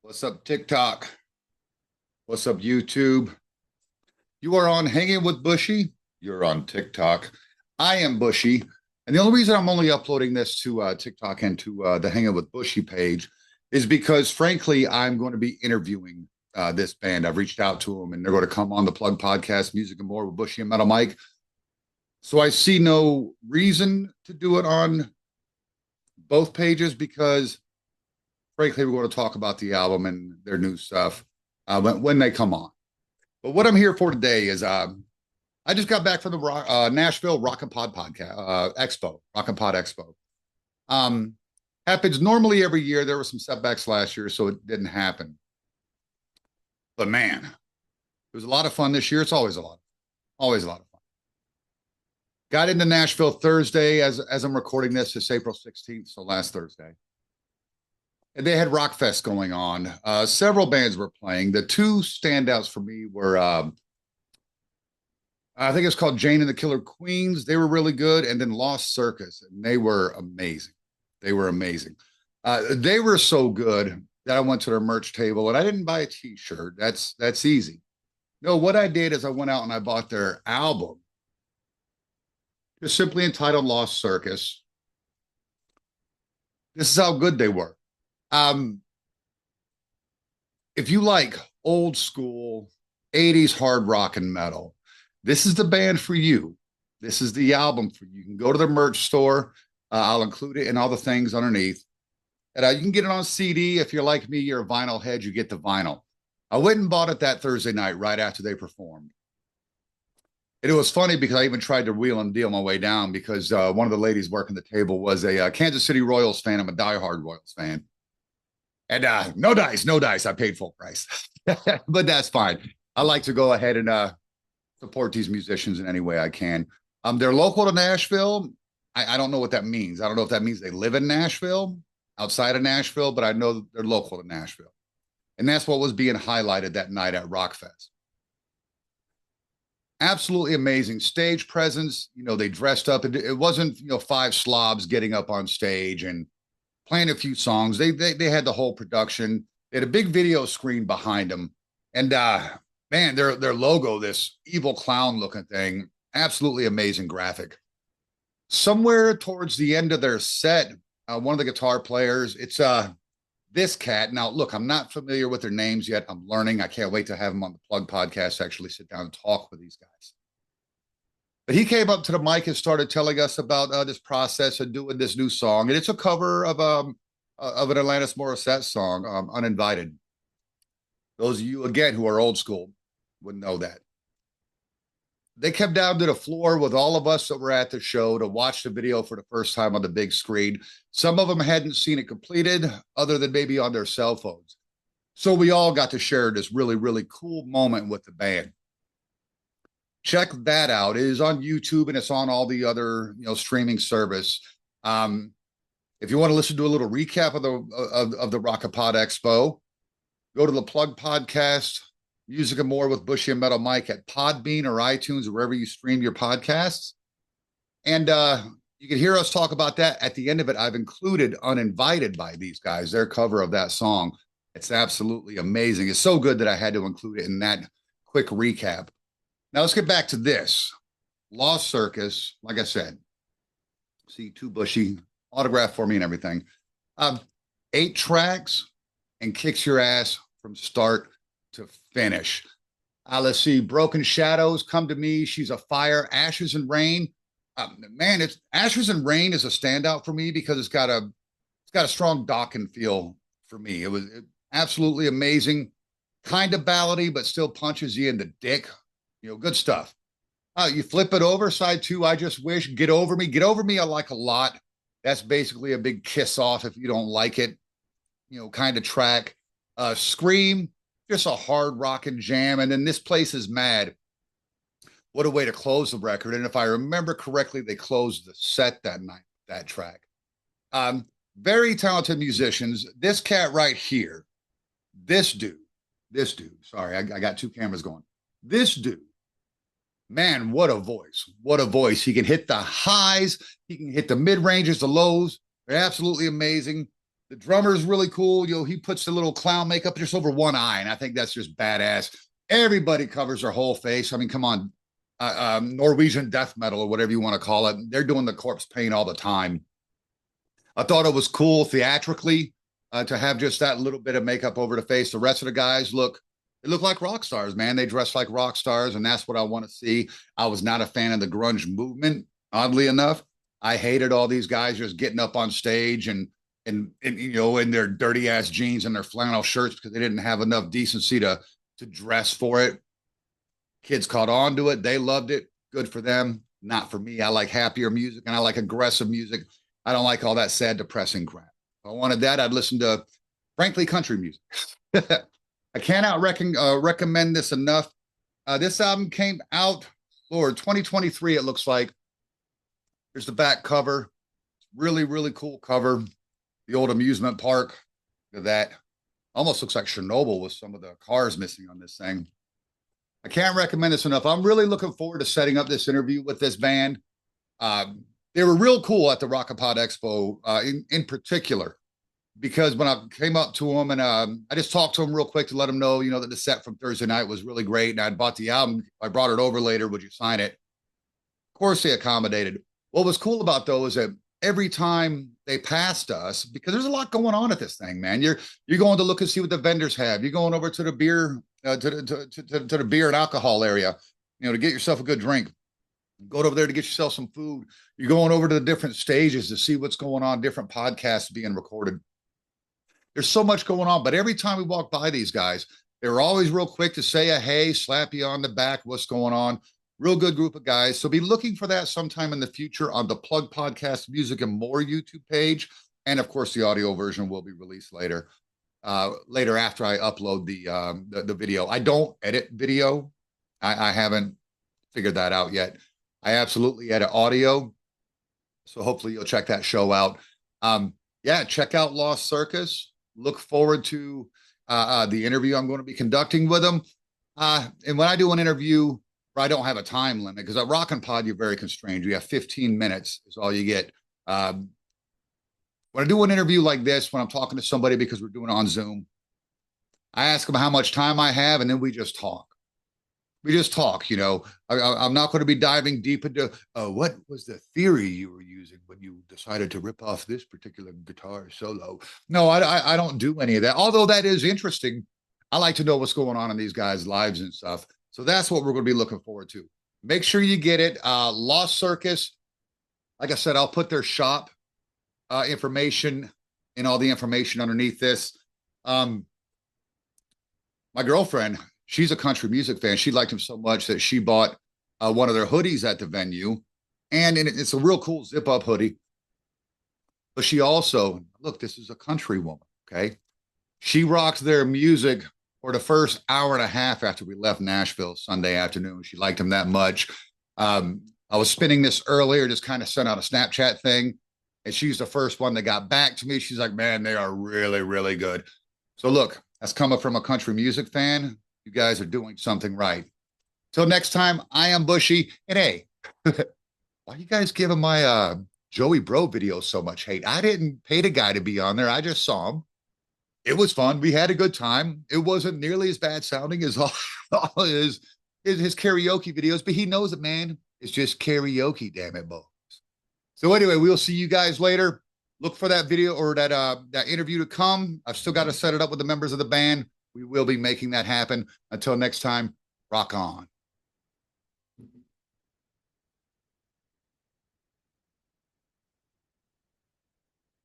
What's up, TikTok? What's up, YouTube? You are on Hanging with Bushy. You're on TikTok. I am Bushy. And the only reason I'm only uploading this to TikTok and to the Hanging with Bushy page is because, frankly, I'm going to be interviewing this band. I've reached out to them, and they're going to come on the Plug Podcast, Music and More with Bushy and Metal Mike. So I see no reason to do it on both pages because, frankly, we're going to talk about the album and their new stuff when they come on. But what I'm here for today is I just got back from the Nashville Rock and Pod podcast Expo, Rock and Pod Expo. Happens normally every year. There were some setbacks last year, so it didn't happen. But man, it was a lot of fun this year. It's always a lot of fun. Got into Nashville Thursday as I'm recording this. It's April 16th, so last Thursday. And they had Rockfest going on. Several bands were playing. The two standouts for me were, I think it's called Jane and the Killer Queens. They were really good. And then Lost Circus. And they were amazing. They were amazing. They were so good that I went to their merch table and I didn't buy a t-shirt. That's easy. No, what I did is I went out and I bought their album. It's simply entitled Lost Circus. This is how good they were. If you like old school 80s hard rock and metal, this is the band for you. This is the album for you. You can go to the merch store. I'll include it in all the things underneath. And you can get it on CD. If you're like me, you're a vinyl head, you get the vinyl. I went and bought it that Thursday night right after they performed. And it was funny because I even tried to wheel and deal my way down because one of the ladies working the table was a Kansas City Royals fan. I'm a diehard Royals fan. And no dice. I paid full price. But that's fine. I like to go ahead and support these musicians in any way I can. They're local to Nashville. I don't know what that means. I don't know if that means they live in Nashville, outside of Nashville, but I know they're local to Nashville. And that's what was being highlighted that night at Rockfest. Absolutely amazing stage presence. You know, they dressed up. It wasn't, five slobs getting up on stage and playing a few songs. They had the whole production. They had a big video screen behind them. And man, their logo, this evil clown looking thing, absolutely amazing graphic. Somewhere towards the end of their set, one of the guitar players, it's this cat. Now, look, I'm not familiar with their names yet. I'm learning. I can't wait to have them on the Plug Podcast, actually sit down and talk with these guys. But he came up to the mic and started telling us about this process of doing this new song. And it's a cover of an Alanis Morissette song, Uninvited. Those of you, again, who are old school wouldn't know that. They came down to the floor with all of us that were at the show to watch the video for the first time on the big screen. Some of them hadn't seen it completed, other than maybe on their cell phones. So we all got to share this really, really cool moment with the band. Check that out. It is on YouTube and it's on all the other, streaming service. If you want to listen to a little recap of the Rock and Pod Expo, go to the Plug Podcast, Music and More with Bushy and Metal Mike at Podbean or iTunes or wherever you stream your podcasts. And you can hear us talk about that. At the end of it, I've included Uninvited by these guys, their cover of that song. It's absolutely amazing. It's so good that I had to include it in that quick recap. Now let's get back to this. Lost Circus, like I said, see Too Bushy, autograph for me and everything. 8 tracks and kicks your ass from start to finish. Let's see. Broken Shadows, Come to Me, She's a Fire, Ashes and Rain. Man, it's Ashes and Rain is a standout for me because it's got a strong Dokken feel for me. It was absolutely amazing, kind of ballady, but still punches you in the dick. Good stuff. You flip it over, side 2, I Just Wish, Get Over Me. Get Over Me, I like a lot. That's basically a big kiss off if you don't like it, kind of track. Scream, just a hard rockin' jam. And then This Place Is Mad. What a way to close the record. And if I remember correctly, they closed the set that night, that track. Very talented musicians. This cat right here, this dude, sorry, I got 2 cameras going. This dude, man, what a voice. What a voice. He can hit the highs. He can hit the mid-ranges, the lows. They're absolutely amazing. The drummer's really cool. He puts the little clown makeup just over one eye, and I think that's just badass. Everybody covers their whole face. I mean, come on, Norwegian death metal or whatever you want to call it. They're doing the corpse paint all the time. I thought it was cool theatrically to have just that little bit of makeup over the face. The rest of the guys they look like rock stars, man. They dress like rock stars, and that's what I want to see. I was not a fan of the grunge movement, oddly enough. I hated all these guys just getting up on stage and in their dirty ass jeans and their flannel shirts because they didn't have enough decency to dress for it. Kids caught on to it. They loved it. Good for them. Not for me. I like happier music and I like aggressive music. I don't like all that sad, depressing crap. If I wanted that, I'd listen to, frankly, country music. I cannot recommend this enough. This album came out, Lord, 2023, it looks like. Here's the back cover. Really, really cool cover. The old amusement park. Look at that. Almost looks like Chernobyl with some of the cars missing on this thing. I can't recommend this enough. I'm really looking forward to setting up this interview with this band. They were real cool at the Rockapod Expo in particular, because when I came up to them and I just talked to them real quick to let them know, that the set from Thursday night was really great. And I'd bought the album. I brought it over later. Would you sign it? Of course, they accommodated. What was cool about though is that every time they passed us, because there's a lot going on at this thing, man. You're going to look and see what the vendors have. You're going over to the beer, to the beer and alcohol area, to get yourself a good drink. Go over there to get yourself some food. You're going over to the different stages to see what's going on, different podcasts being recorded. There's so much going on, but every time we walk by these guys, they were always real quick to say a hey, slap you on the back, what's going on. Real good group of guys. So be looking for that sometime in the future on the Plug Podcast Music and More YouTube page. And of course, the audio version will be released later after I upload the video. I don't edit video. I haven't figured that out yet. I absolutely edit audio. So hopefully you'll check that show out. Check out Lost Circus. Look forward to the interview I'm going to be conducting with them. And when I do an interview, I don't have a time limit, because at Rockin' Pod, you're very constrained. You have 15 minutes is all you get. When I do an interview like this, when I'm talking to somebody, because we're doing it on Zoom, I ask them how much time I have, and then we just talk. I'm not going to be diving deep into what was the theory you were using when you decided to rip off this particular guitar solo. No, I don't do any of that. Although that is interesting. I like to know what's going on in these guys' lives and stuff. So that's what we're going to be looking forward to. Make sure you get it. Lost Circus. Like I said, I'll put their shop information and all the information underneath this. My girlfriend, she's a country music fan. She liked him so much that she bought one of their hoodies at the venue. And it's a real cool zip-up hoodie. But she also, look, this is a country woman, okay? She rocked their music for the first hour and a half after we left Nashville Sunday afternoon. She liked him that much. I was spinning this earlier, just kind of sent out a Snapchat thing. And she's the first one that got back to me. She's like, man, they are really, really good. So look, that's coming from a country music fan. You guys are doing something right. Till next time, I am Bushy. And hey, why you guys giving my Joey Bro video so much hate? I didn't pay the guy to be on there. I just saw him. It was fun. We had a good time. It wasn't nearly as bad sounding as all his karaoke videos, but he knows it, man. It's just karaoke, damn it, boys. So anyway, we'll see you guys later. Look for that video or that interview to come. I've still got to set it up with the members of the band. We will be making that happen. Until next time, rock on.